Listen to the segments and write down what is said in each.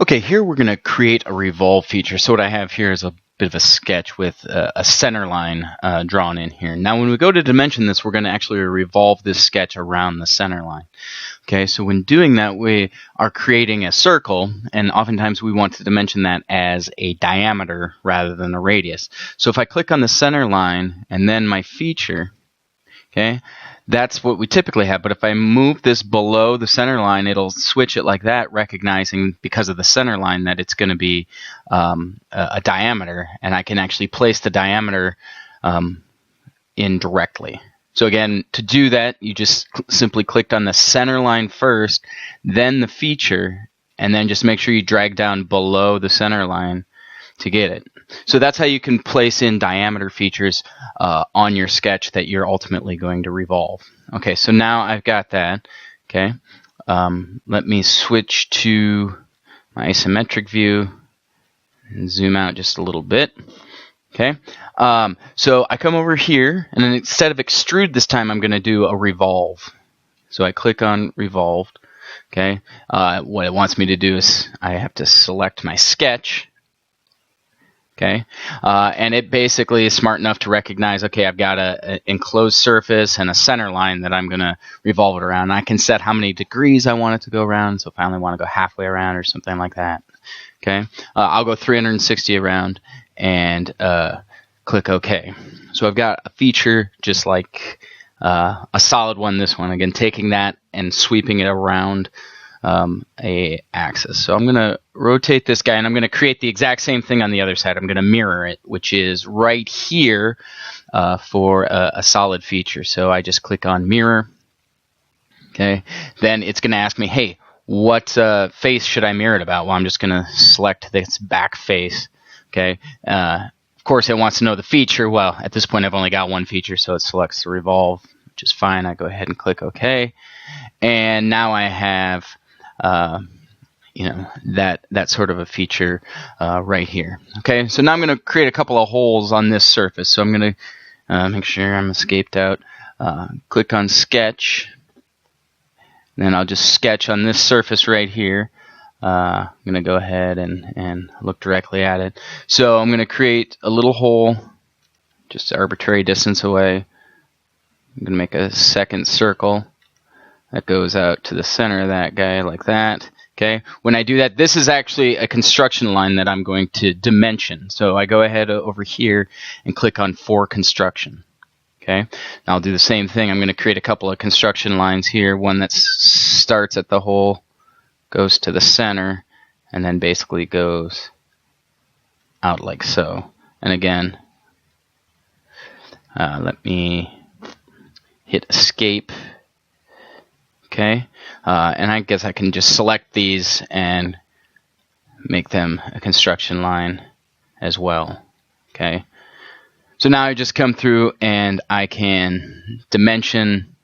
Okay, here we're going to create a revolve feature. So what I have here is a bit of a sketch with a center line drawn in here. Now when we go to dimension this, we're going to actually revolve this sketch around the center line. Okay, so when doing that, we are creating a circle, and oftentimes we want to dimension that as a diameter rather than a radius. So if I click on the center line and then my feature, okay, that's what we typically have. But if I move this below the center line, it'll switch it like that, recognizing because of the center line that it's going to be a diameter, and I can actually place the diameter in directly. So again, to do that, you just simply clicked on the center line first, then the feature, and then just make sure you drag down below the center line to get it. So that's how you can place in diameter features on your sketch that you're ultimately going to revolve. Okay, so now I've got that. Okay, let me switch to my isometric view and zoom out just a little bit. Okay, so I come over here, and then instead of extrude this time, I'm going to do a revolve. So I click on revolved. Okay, what it wants me to do is I have to select my sketch. Okay, and it basically is smart enough to recognize, okay, I've got an enclosed surface and a center line that I'm going to revolve it around. I can set how many degrees I want it to go around, so if I only want to go halfway around or something like that. Okay, I'll go 360 around and click OK. So I've got a feature just like a solid one, this one. Again, taking that and sweeping it around a axis. So I'm going to rotate this guy, and I'm going to create the exact same thing on the other side. I'm going to mirror it, which is right here for a solid feature. So I just click on mirror. Okay, then it's going to ask me, hey, what face should I mirror it about? Well, I'm just going to select this back face. Okay, of course it wants to know the feature. Well, at this point I've only got one feature, so it selects the revolve, which is fine. I go ahead and click OK, and now I have that sort of a feature right here. Okay, so now I'm going to create a couple of holes on this surface. So I'm going to make sure I'm escaped out. Click on sketch, and then I'll just sketch on this surface right here. I'm going to go ahead and look directly at it. So I'm going to create a little hole just arbitrary distance away. I'm going to make a second circle that goes out to the center of that guy like that. Okay. When I do that, this is actually a construction line that I'm going to dimension. So I go ahead over here and click on for construction. Okay. Now I'll do the same thing. I'm going to create a couple of construction lines here. One that starts at the hole, goes to the center, and then basically goes out like so. And again, let me hit escape. Okay, and I guess I can just select these and make them a construction line as well. Okay, so now I just come through and I can dimension,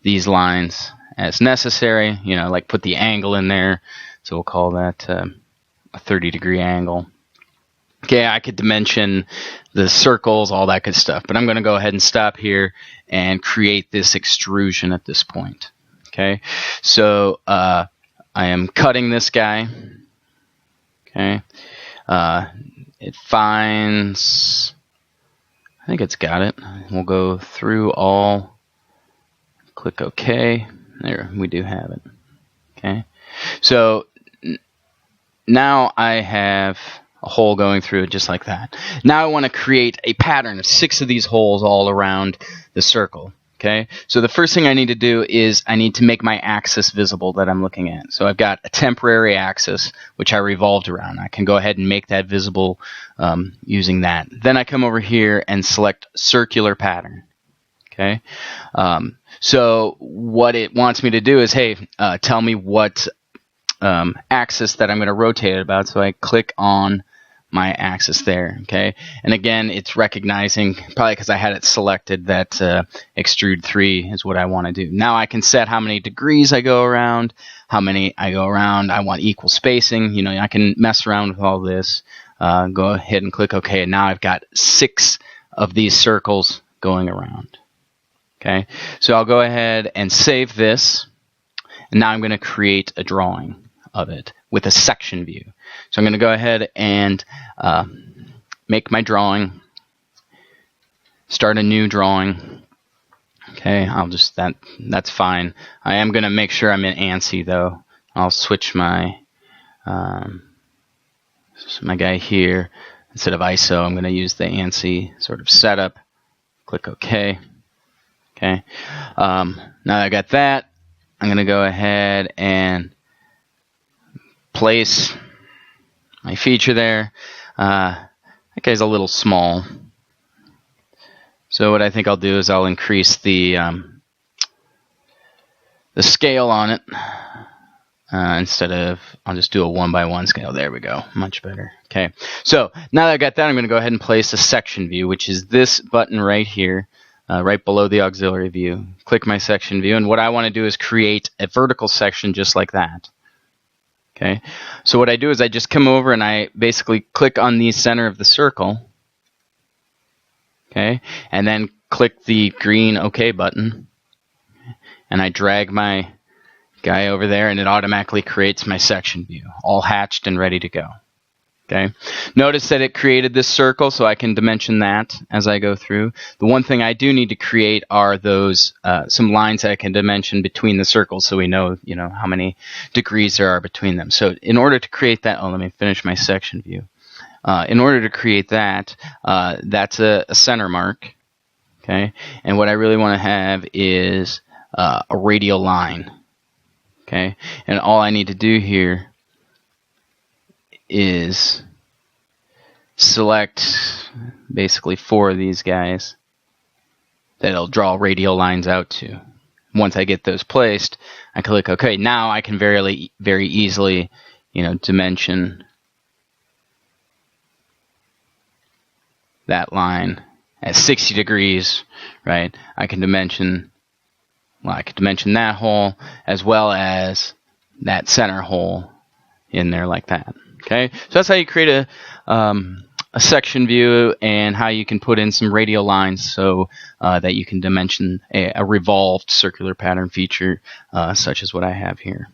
these lines as necessary. Like put the angle in there. So we'll call that a 30-degree angle. Okay, I could dimension the circles, all that good stuff. But I'm going to go ahead and stop here and create this extrusion at this point. Okay, so I am cutting this guy. Okay, it finds, I think it's got it. We'll go through all, click OK. There, we do have it. Okay, so now I have a hole going through it just like that. Now I want to create a pattern of 6 of these holes all around the circle. Okay, so the first thing I need to do is I need to make my axis visible that I'm looking at. So I've got a temporary axis which I revolved around. I can go ahead and make that visible using that. Then I come over here and select circular pattern. Okay, so what it wants me to do is, hey, tell me what axis that I'm going to rotate it about. So I click on my axis there. Okay, and again, it's recognizing, probably because I had it selected, that extrude 3 is what I want to do. Now I can set how many degrees I go around, how many I go around. I want equal spacing. I can mess around with all this. Go ahead and click OK, and now I've got 6 of these circles going around. Okay, so I'll go ahead and save this, and now I'm going to create a drawing of it with a section view. So I'm going to go ahead and make my drawing, start a new drawing. Okay, that's fine. I am going to make sure I'm in ANSI though. I'll switch my guy here. Instead of ISO, I'm going to use the ANSI sort of setup. Click OK. Okay. Now that I got that, I'm going to go ahead and place my feature there. That guy's a little small. So what I think I'll do is I'll increase the scale on it. Instead of, I'll just do a 1:1 scale. There we go. Much better. Okay. So now that I got that, I'm going to go ahead and place a section view, which is this button right here, right below the auxiliary view. Click my section view, and what I want to do is create a vertical section just like that. Okay. So what I do is I just come over and I basically click on the center of the circle. Okay. And then click the green OK button, and I drag my guy over there, and it automatically creates my section view, all hatched and ready to go. Okay. Notice that it created this circle, so I can dimension that as I go through. The one thing I do need to create are those some lines that I can dimension between the circles, so we know how many degrees there are between them. So in order to create that, let me finish my section view. In order to create that, that's a center mark. Okay. And what I really want to have is a radial line. Okay, and all I need to do here is select basically 4 of these guys that it'll draw radial lines out to. Once I get those placed, I click OK. Now I can very easily, dimension that line at 60 degrees, right? I can dimension that hole as well as that center hole in there like that. Okay, so that's how you create a section view and how you can put in some radial lines so that you can dimension a revolved circular pattern feature such as what I have here.